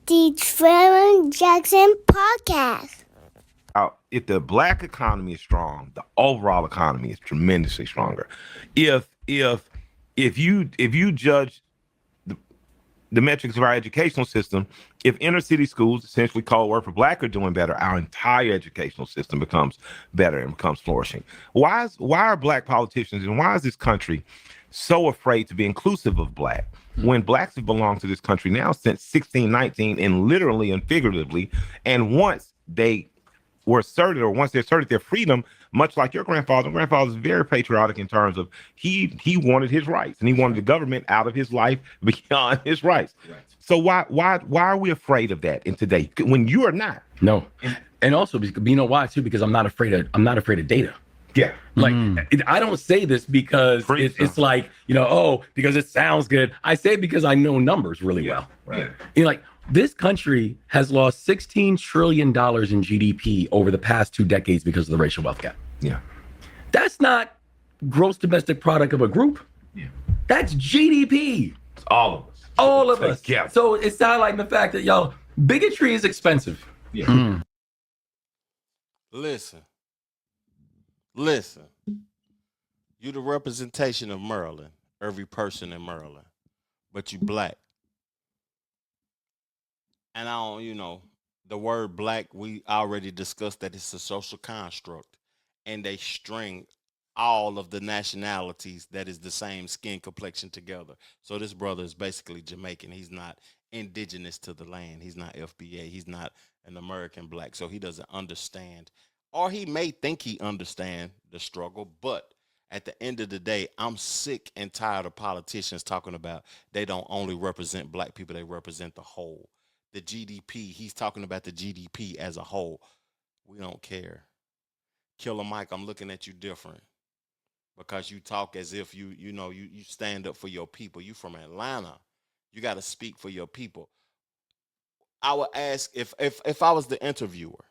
the Trevor Jackson podcast. If the black economy is strong, the overall economy is tremendously stronger. If you judge the metrics of our educational system, if inner city schools, essentially code word for black, are doing better, our entire educational system becomes better and becomes flourishing. Why are black politicians and why is this country so afraid to be inclusive of black when blacks have belonged to this country now since 1619, and literally and figuratively, and once they asserted their freedom, much like your grandfather. Grandfather was very patriotic in terms of he wanted his rights and he wanted the government out of his life beyond his rights. Right. So why are we afraid of that in today when you are not? No, and also you know why too? Because I'm not afraid of data. Yeah. Like I don't say this because it's like, because it sounds good. I say it because I know numbers really well. Right. Like this country has lost $16 trillion in GDP over the past 2 decades because of the racial wealth gap. Yeah. That's not gross domestic product of a group. Yeah. That's GDP. It's all of us. All of us. Yeah. So it's not like the fact that bigotry is expensive. Yeah. Listen. You the representation of Maryland, every person in Maryland, but you black. And I don't, the word black, we already discussed that it's a social construct. And they string all of the nationalities that is the same skin complexion together. So this brother is basically Jamaican. He's not indigenous to the land. He's not FBA. He's not an American black. So he doesn't understand, or he may think he understand the struggle. But at the end of the day, I'm sick and tired of politicians talking about they don't only represent black people, they represent the whole. The GDP, he's talking about the GDP as a whole. We don't care. Killer Mike, I'm looking at you different because you talk as if you stand up for your people. You from Atlanta. You got to speak for your people. I would ask if I was the interviewer,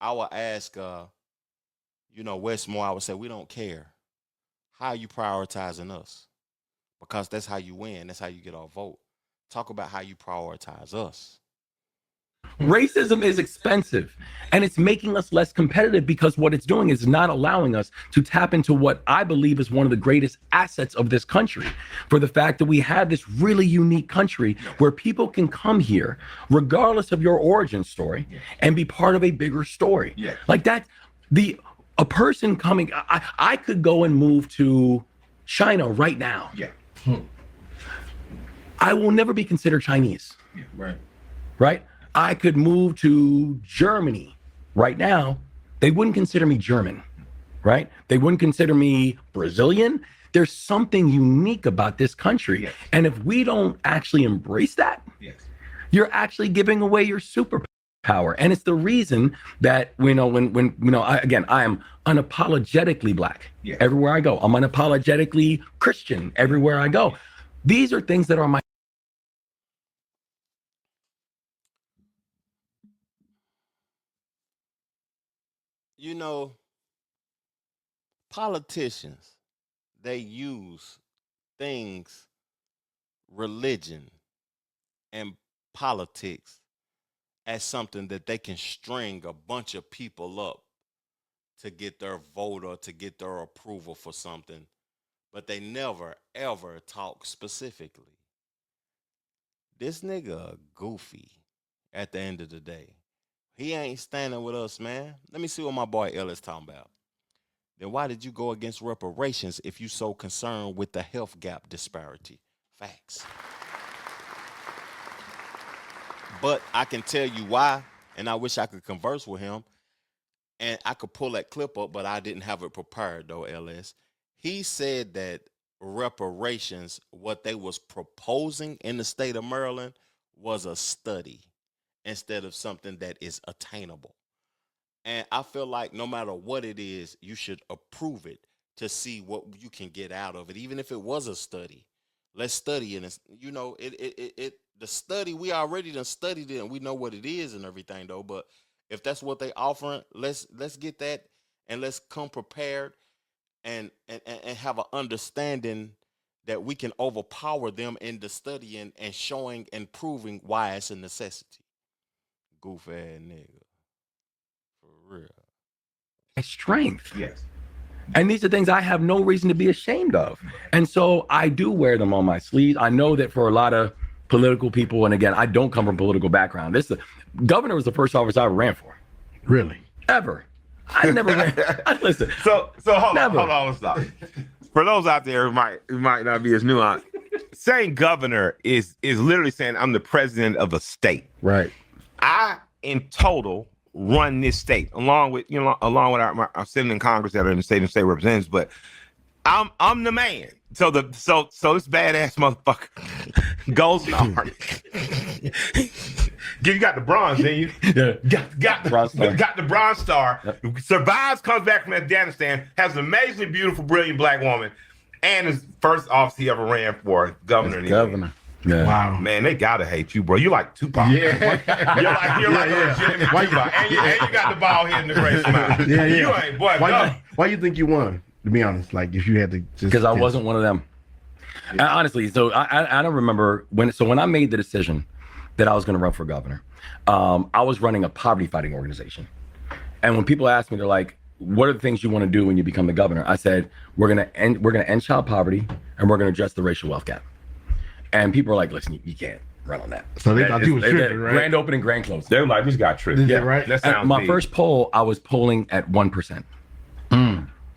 I would ask Wes Moore, I would say, we don't care. How are you prioritizing us? Because that's how you win. That's how you get our vote. Talk about how you prioritize us. Racism is expensive and it's making us less competitive because what it's doing is not allowing us to tap into what I believe is one of the greatest assets of this country, for the fact that we have this really unique country where people can come here regardless of your origin story and be part of a bigger story. Yeah. Like that, a person coming, I could go and move to China right now. Yeah. I will never be considered Chinese. Yeah. Right? I could move to Germany right now. They wouldn't consider me German, right? They wouldn't consider me Brazilian. There's something unique about this country. Yes. And if we don't actually embrace that, you're actually giving away your superpower. And it's the reason that, I am unapologetically black everywhere I go. I'm unapologetically Christian everywhere I go. These are things that are my Politicians, they use things, religion, and politics as something that they can string a bunch of people up to get their vote or to get their approval for something, but they never, ever talk specifically. This nigga goofy at the end of the day. He ain't standing with us, man. Let me see what my boy Ellis talking about. Then why did you go against reparations if you so concerned with the health gap disparity? Facts. But I can tell you why, and I wish I could converse with him, and I could pull that clip up, but I didn't have it prepared though, LS. He said that reparations, what they was proposing in the state of Maryland, was a study instead of something that is attainable. And I feel like no matter what it is, you should approve it to see what you can get out of it. Even if it was a study, let's study it. The study, we already done studied it and we know what it is and everything though. But if that's what they offering, let's get that and let's come prepared and have an understanding that we can overpower them in the studying and showing and proving why it's a necessity. Goof ass nigga. For real. Strength. Yes. And these are things I have no reason to be ashamed of. And so I do wear them on my sleeve. I know that for a lot of political people, and again, I don't come from a political background. Governor was the first office I ever ran for. Really? Ever. I never ran. Listen. So hold on, stop. For those out there who might not be as nuanced, saying governor is literally saying I'm the president of a state. Right. I, in total, run this state along with our sitting in Congress that are in the state and state representatives. But I'm the man. So this badass motherfucker goes in the army. You got the bronze, didn't you? Yeah. Got the bronze star. Yep. Survives, comes back from Afghanistan, has an amazingly beautiful, brilliant black woman, and is first office he ever ran for governor. Governor. Yeah. Wow. Man, they gotta hate you, bro. You like Tupac. Yeah. You're like a legitimate Tupac. And you got the ball hitting the great smile. Yeah. You ain't, boy. Why you think you won? To be honest, like if you had to just because I wasn't one of them. And honestly, so I don't remember when I made the decision that I was going to run for governor. I was running a poverty fighting organization, and when people ask me, they're like, "What are the things you want to do when you become the governor?" I said, "We're gonna end child poverty, and we're gonna address the racial wealth gap." And people are like, "Listen, you can't run on that." So they thought you was tripping, right? Grand opening, grand closing. They're like, "This got tripped." Yeah, right. That sounds my big. first poll, I was polling at 1%.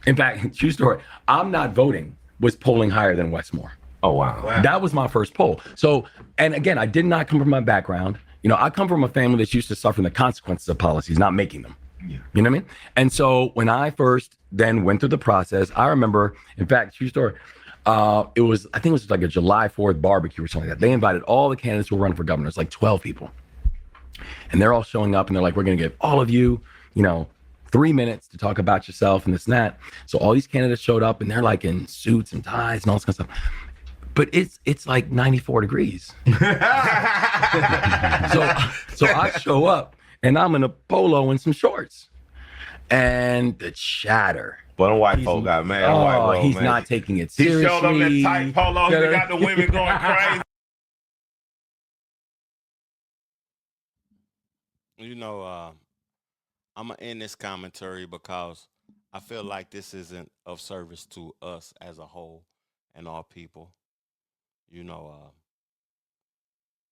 In fact, true story, I'm not voting was polling higher than Wes Moore. Oh, wow. That was my first poll. So, and again, I did not come from my background. I come from a family that's used to suffering the consequences of policies, not making them. Yeah. You know what I mean? And so when I first then went through the process, I remember, in fact, true story, I think it was like a July 4th barbecue or something like that. They invited all the candidates who were running for governor. It's like 12 people. And they're all showing up and they're like, we're going to give all of you, 3 minutes to talk about yourself and this and that. So all these candidates showed up and they're like in suits and ties and all this kind of stuff. But it's like 94 degrees. So I show up and I'm in a polo and some shorts. And the chatter. But a white folk got mad. He's not taking it seriously. He showed up in tight polos and got the women going crazy. I'm going to end this commentary because I feel like this isn't of service to us as a whole and our people.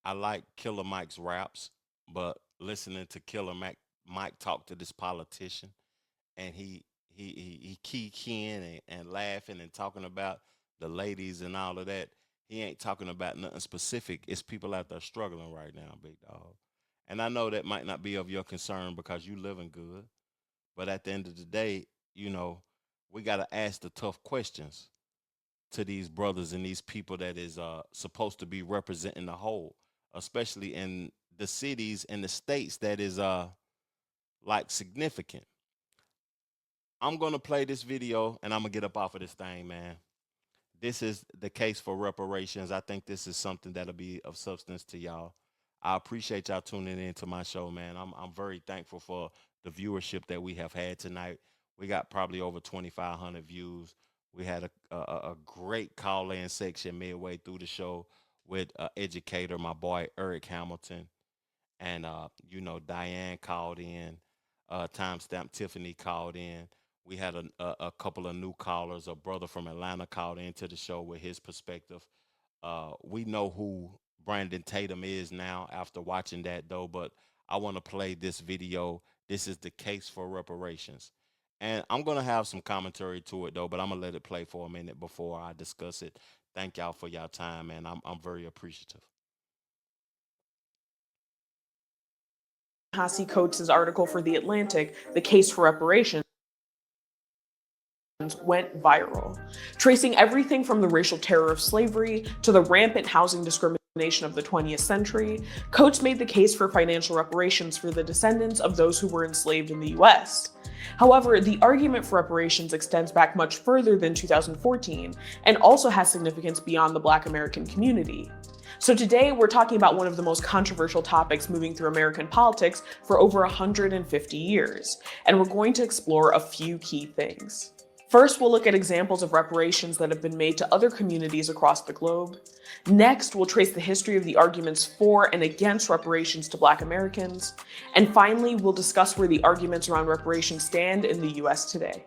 I like Killer Mike's raps, but listening to Killer Mike talk to this politician, and he keying and laughing and talking about the ladies and all of that. He ain't talking about nothing specific. It's people out there struggling right now, big dog. And I know that might not be of your concern because you living good. But at the end of the day, we got to ask the tough questions to these brothers and these people that is supposed to be representing the whole, especially in the cities and the states that is like significant. I'm going to play this video and I'm going to get up off of this thing, man. This is the case for reparations. I think this is something that'll be of substance to y'all. I appreciate y'all tuning in to my show, man. I'm very thankful for the viewership that we have had tonight. We got probably over 2,500 views. We had a great call-in section midway through the show with educator, my boy Eric Hamilton. And, Diane called in. Timestamp Tiffany called in. We had a couple of new callers. A brother from Atlanta called into the show with his perspective. We know who Brandon Tatum is now after watching that, though, but I want to play this video. This is the case for reparations. And I'm going to have some commentary to it, though, but I'm going to let it play for a minute before I discuss it. Thank y'all for y'all time, and I'm very appreciative. Hassie Coates' article for The Atlantic, The Case for Reparations, went viral, tracing everything from the racial terror of slavery to the rampant housing discrimination of the 20th century. Coates made the case for financial reparations for the descendants of those who were enslaved in the U.S. However, the argument for reparations extends back much further than 2014 and also has significance beyond the Black American community. So today we're talking about one of the most controversial topics moving through American politics for over 150 years, and we're going to explore a few key things. First, we'll look at examples of reparations that have been made to other communities across the globe. Next, we'll trace the history of the arguments for and against reparations to Black Americans. And finally, we'll discuss where the arguments around reparations stand in the US today.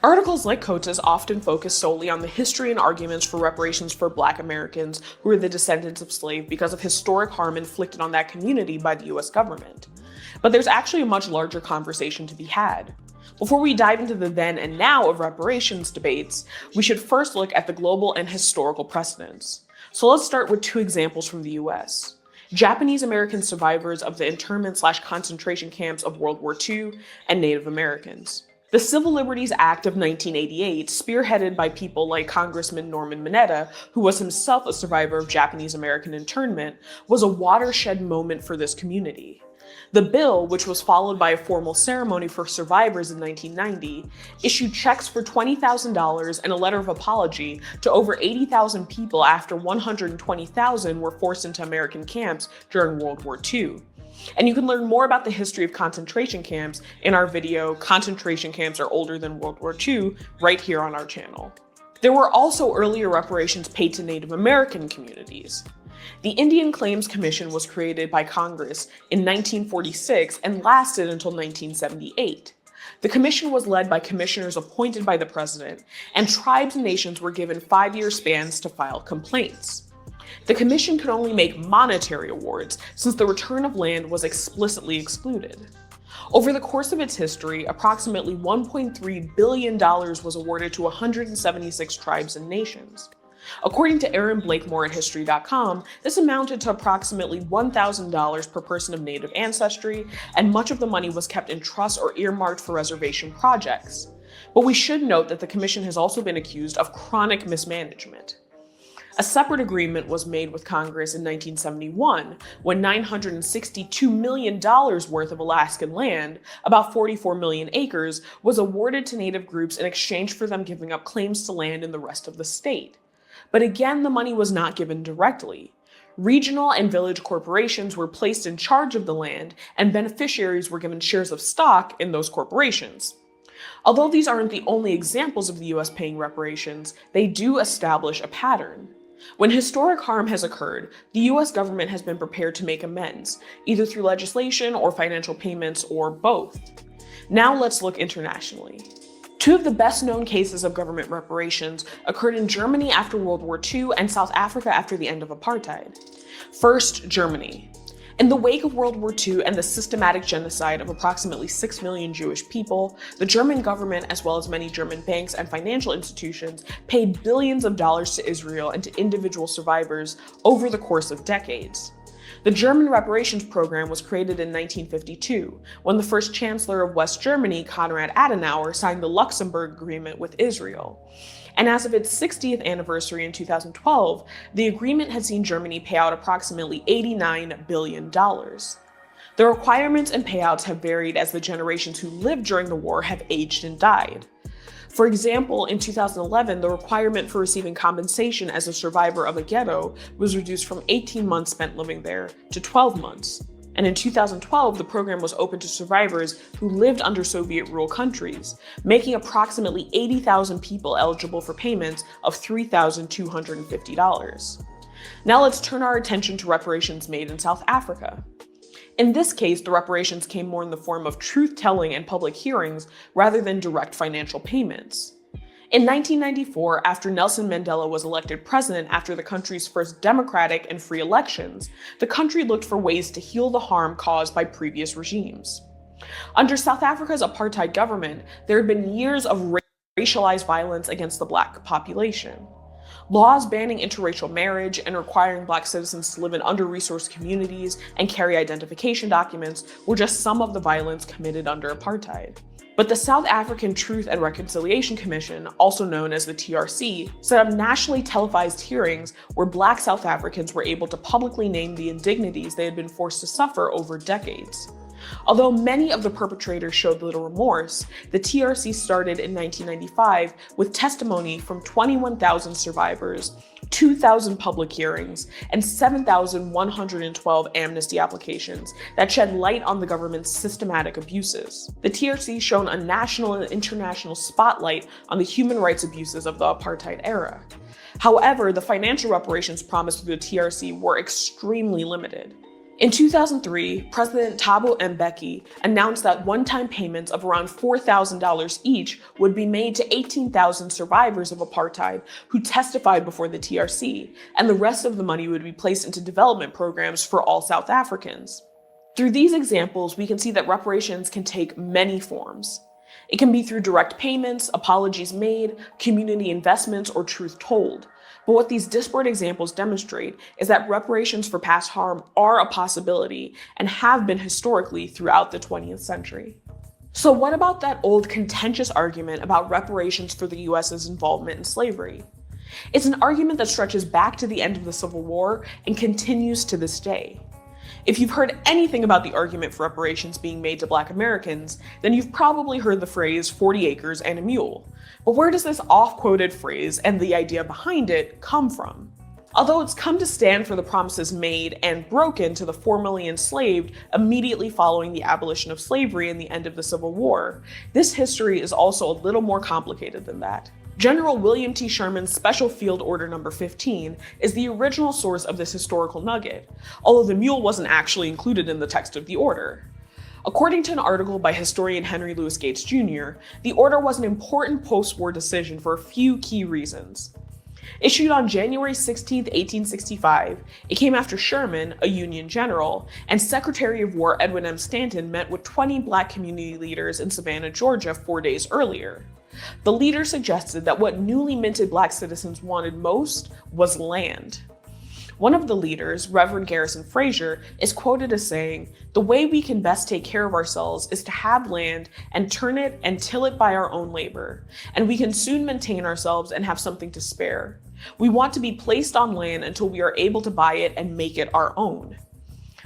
Articles like Coates often focus solely on the history and arguments for reparations for Black Americans who are the descendants of slaves because of historic harm inflicted on that community by the US government. But there's actually a much larger conversation to be had. Before we dive into the then and now of reparations debates, we should first look at the global and historical precedents. So let's start with two examples from the US. Japanese American survivors of the internment/concentration camps of World War II and Native Americans. The Civil Liberties Act of 1988, spearheaded by people like Congressman Norman Mineta, who was himself a survivor of Japanese American internment, was a watershed moment for this community. The bill, which was followed by a formal ceremony for survivors in 1990, issued checks for $20,000 and a letter of apology to over 80,000 people after 120,000 were forced into American camps during World War II. And you can learn more about the history of concentration camps in our video, Concentration Camps Are Older Than World War II, right here on our channel. There were also earlier reparations paid to Native American communities. The Indian Claims Commission was created by Congress in 1946 and lasted until 1978. The commission was led by commissioners appointed by the president, and tribes and nations were given 5-year spans to file complaints. The commission could only make monetary awards since the return of land was explicitly excluded. Over the course of its history, approximately $1.3 billion was awarded to 176 tribes and nations. According to Aaron Blakemore at History.com, this amounted to approximately $1,000 per person of Native ancestry, and much of the money was kept in trust or earmarked for reservation projects. But we should note that the commission has also been accused of chronic mismanagement. A separate agreement was made with Congress in 1971 when $962 million worth of Alaskan land, about 44 million acres, was awarded to Native groups in exchange for them giving up claims to land in the rest of the state. But again, the money was not given directly. Regional and village corporations were placed in charge of the land, and beneficiaries were given shares of stock in those corporations. Although these aren't the only examples of the US paying reparations, they do establish a pattern. When historic harm has occurred, the US government has been prepared to make amends, either through legislation or financial payments or both. Now let's look internationally. Two of the best known cases of government reparations occurred in Germany after World War II and South Africa after the end of apartheid. First, Germany. In the wake of World War II and the systematic genocide of approximately 6 million Jewish people, the German government, as well as many German banks and financial institutions, paid billions of dollars to Israel and to individual survivors over the course of decades. The German reparations program was created in 1952, when the first Chancellor of West Germany, Konrad Adenauer, signed the Luxembourg Agreement with Israel. And as of its 60th anniversary in 2012, the agreement had seen Germany pay out approximately $89 billion. The requirements and payouts have varied as the generations who lived during the war have aged and died. For example, in 2011, the requirement for receiving compensation as a survivor of a ghetto was reduced from 18 months spent living there to 12 months. And in 2012, the program was open to survivors who lived under Soviet rule countries, making approximately 80,000 people eligible for payments of $3,250. Now let's turn our attention to reparations made in South Africa. In this case, the reparations came more in the form of truth-telling and public hearings rather than direct financial payments. In 1994, after Nelson Mandela was elected president after the country's first democratic and free elections, the country looked for ways to heal the harm caused by previous regimes. Under South Africa's apartheid government, there had been years of racialized violence against the Black population. Laws banning interracial marriage and requiring Black citizens to live in under-resourced communities and carry identification documents were just some of the violence committed under apartheid. But the South African Truth and Reconciliation Commission, also known as the TRC, set up nationally televised hearings where Black South Africans were able to publicly name the indignities they had been forced to suffer over decades. Although many of the perpetrators showed little remorse, the TRC started in 1995 with testimony from 21,000 survivors, 2,000 public hearings, and 7,112 amnesty applications that shed light on the government's systematic abuses. The TRC shone a national and international spotlight on the human rights abuses of the apartheid era. However, the financial reparations promised through the TRC were extremely limited. In 2003, President Thabo Mbeki announced that one-time payments of around $4,000 each would be made to 18,000 survivors of apartheid who testified before the TRC, and the rest of the money would be placed into development programs for all South Africans. Through these examples, we can see that reparations can take many forms. It can be through direct payments, apologies made, community investments, or truth told. But what these disparate examples demonstrate is that reparations for past harm are a possibility and have been historically throughout the 20th century. So what about that old contentious argument about reparations for the US's involvement in slavery? It's an argument that stretches back to the end of the Civil War and continues to this day. If you've heard anything about the argument for reparations being made to Black Americans, then you've probably heard the phrase 40 acres and a mule. But where does this oft-quoted phrase and the idea behind it come from? Although it's come to stand for the promises made and broken to the formerly enslaved immediately following the abolition of slavery and the end of the Civil War, this history is also a little more complicated than that. General William T. Sherman's Special Field Order No. 15 is the original source of this historical nugget, although the mule wasn't actually included in the text of the order. According to an article by historian Henry Louis Gates Jr., the order was an important post-war decision for a few key reasons. Issued on January 16, 1865, it came after Sherman, a Union general, and Secretary of War Edwin M. Stanton met with 20 Black community leaders in Savannah, Georgia 4 days earlier. The leader suggested that what newly minted Black citizens wanted most was land. One of the leaders, Reverend Garrison Frazier, is quoted as saying, "The way we can best take care of ourselves is to have land and turn it and till it by our own labor, and we can soon maintain ourselves and have something to spare. We want to be placed on land until we are able to buy it and make it our own."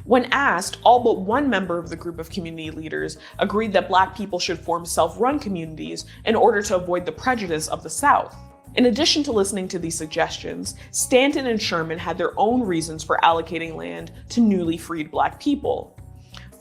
When asked, all but one member of the group of community leaders agreed that Black people should form self-run communities in order to avoid the prejudice of the South. In addition to listening to these suggestions, Stanton and Sherman had their own reasons for allocating land to newly freed Black people.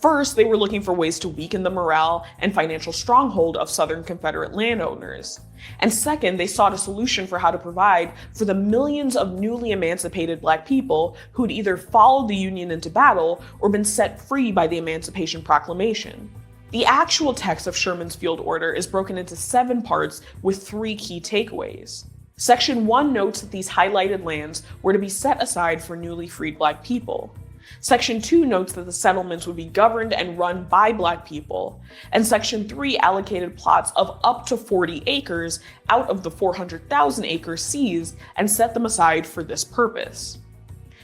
First, they were looking for ways to weaken the morale and financial stronghold of Southern Confederate landowners. And second, they sought a solution for how to provide for the millions of newly emancipated Black people who'd either followed the Union into battle or been set free by the Emancipation Proclamation. The actual text of Sherman's field order is broken into 7 parts with 3 key takeaways. Section 1 notes that these highlighted lands were to be set aside for newly freed Black people. Section 2 notes that the settlements would be governed and run by Black people, and Section 3 allocated plots of up to 40 acres out of the 400,000 acres seized and set them aside for this purpose.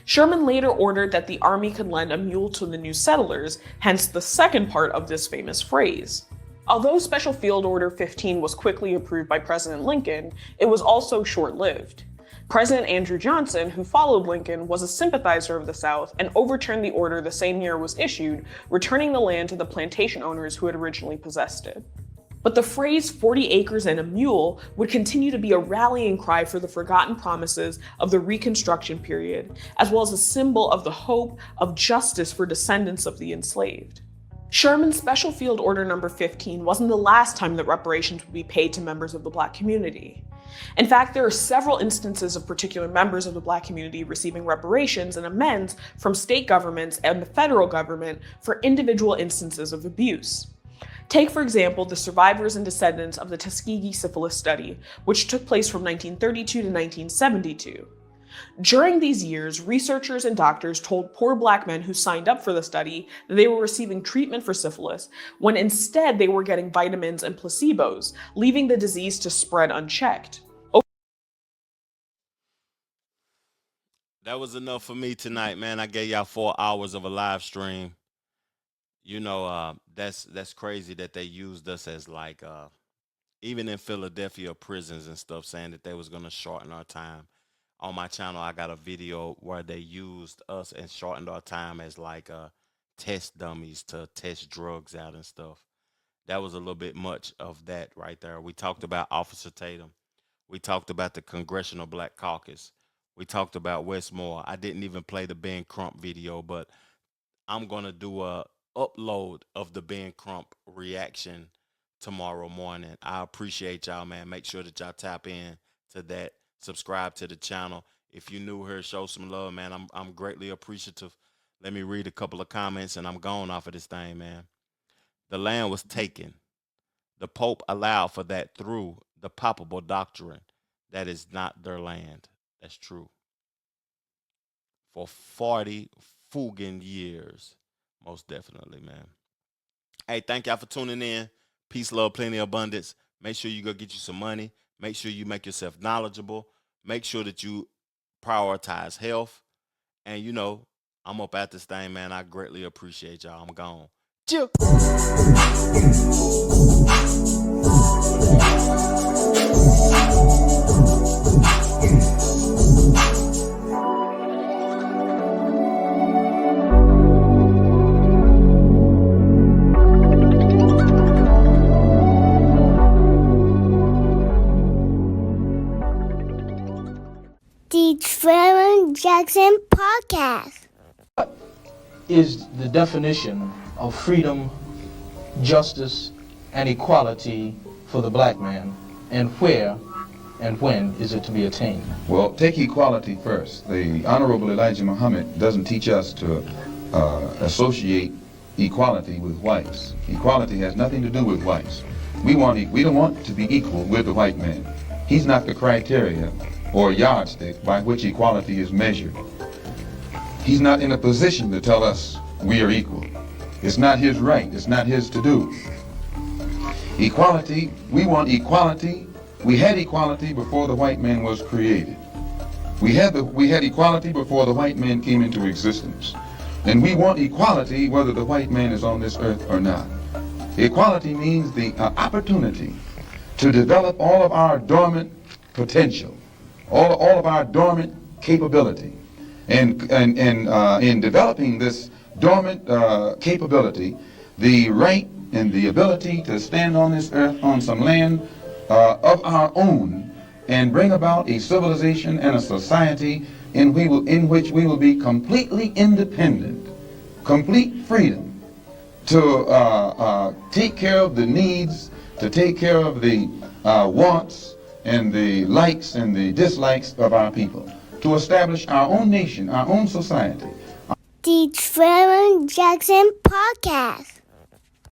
Sherman later ordered that the army could lend a mule to the new settlers, hence the second part of this famous phrase. Although Special Field Order 15 was quickly approved by President Lincoln, it was also short-lived. President Andrew Johnson, who followed Lincoln, was a sympathizer of the South and overturned the order the same year it was issued, returning the land to the plantation owners who had originally possessed it. But the phrase 40 acres and a mule would continue to be a rallying cry for the forgotten promises of the Reconstruction period, as well as a symbol of the hope of justice for descendants of the enslaved. Sherman's Special Field Order No. 15 wasn't the last time that reparations would be paid to members of the Black community. In fact, there are several instances of particular members of the Black community receiving reparations and amends from state governments and the federal government for individual instances of abuse. Take, for example, the survivors and descendants of the Tuskegee syphilis study, which took place from 1932 to 1972. During these years, researchers and doctors told poor Black men who signed up for the study that they were receiving treatment for syphilis, when instead they were getting vitamins and placebos, leaving the disease to spread unchecked. That was enough for me tonight, man. I gave y'all 4 hours of a live stream. That's crazy that they used us as like even in Philadelphia prisons and stuff, saying that they was gonna shorten our time. On my channel, I got a video where they used us and shortened our time as like test dummies to test drugs out and stuff. That was a little bit much of that right there. We talked about Officer Tatum. We talked about the Congressional Black Caucus. We talked about Wes Moore. I didn't even play the Ben Crump video, but I'm gonna do a upload of the Ben Crump reaction tomorrow morning. I appreciate y'all, man. Make sure that y'all tap in to that. Subscribe to the channel. If you new here, show some love, man. I'm greatly appreciative. Let me read a couple of comments and I'm gone off of this thing, man. The land was taken. The Pope allowed for that through the papal doctrine. That is not their land. That's true. For 40 fucking years. Most definitely, man. Hey, thank y'all for tuning in. Peace, love, plenty, abundance. Make sure you go get you some money. Make sure you make yourself knowledgeable. Make sure that you prioritize health. And, you know, I'm up at this thing, man. I greatly appreciate y'all. I'm gone. Chill. The Trevor Jackson Podcast. Is the definition of freedom, justice, and equality for the black man, and where and when is it to be attained? Well, take equality first. The Honorable Elijah Muhammad doesn't teach us to associate equality with whites. Equality has nothing to do with whites. We don't want to be equal with the white man. He's not the criteria or yardstick by which equality is measured. He's not in a position to tell us we are equal. It's not his right. It's not his to do. Equality, we want equality. We had equality before the white man was created. We had equality before the white man came into existence. And we want equality whether the white man is on this earth or not. Equality means the opportunity to develop all of our dormant potential, all of our dormant capability. And in developing this dormant capability, the right and the ability to stand on this earth on some land of our own and bring about a civilization and a society in which we will be completely independent, complete freedom to take care of the needs, to take care of the wants and the likes and the dislikes of our people, to establish our own nation, our own society. The Trevor Jackson Podcast.